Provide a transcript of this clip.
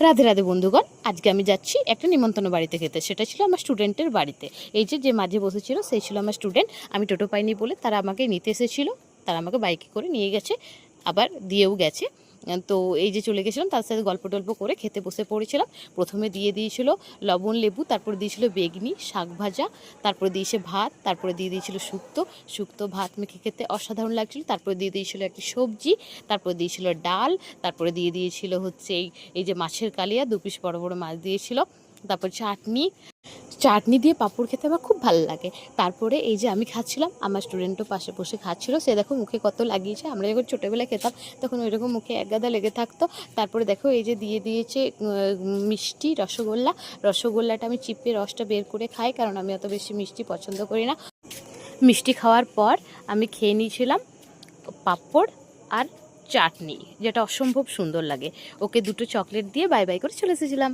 রাধে রাধে বন্ধুগণ, আজকে আমি যাচ্ছি একটা নিমন্ত্রণ বাড়িতে খেতে। সেটা ছিল আমার স্টুডেন্টের বাড়িতে। এই যে মাঝে বসেছিল সেই ছিল আমার স্টুডেন্ট। আমি টোটো পাইনি বলে তারা আমাকে নিতে এসেছিলো। তারা আমাকে বাইকে করে নিয়ে গেছে, আবার দিয়েও গেছে। তো এই যে চলে গেছিলাম, তার সাথে গল্প টল্প করে খেতে বসে পড়েছিলাম। প্রথমে দিয়ে দিয়েছিল লবণ লেবু, তারপরে দিয়েছিল বেগনি শাক ভাজা, তারপরে দিয়েছে ভাত, তারপরে দিয়ে দিয়েছিল শুক্তো ভাত মেখে খেতে অসাধারণ লাগছিল। তারপরে দিয়ে দিয়েছিল একটি সবজি, তারপরে দিয়েছিল ডাল, তারপরে দিয়ে দিয়েছিল হচ্ছে এই যে মাছের কালিয়া, 2 পিস বড় বড় মাছ দিয়েছিল। তারপর চাটনি দিয়ে পাঁপড় খেতে আমার খুব ভালো লাগে। তারপরে এই যে আমি খাচ্ছিলাম, আমার স্টুডেন্টও পাশে বসে খাচ্ছিল। সে দেখো মুখে কত লাগিয়েছে। আমরা যখন ছোটোবেলায় খেতাম তখন ওইরকম মুখে এক গাদা লেগে থাকতো। তারপরে দেখো এই যে দিয়ে দিয়েছে মিষ্টি রসগোল্লাটা আমি চিপে রসটা বের করে খাই, কারণ আমি অত বেশি মিষ্টি পছন্দ করি না। মিষ্টি খাওয়ার পর আমি খেয়ে নিয়েছিলাম পাঁপড় আর চাটনি, যেটা অসম্ভব সুন্দর লাগে। ওকে 2টো চকলেট দিয়ে বাই বাই করে চলে এসেছিলাম।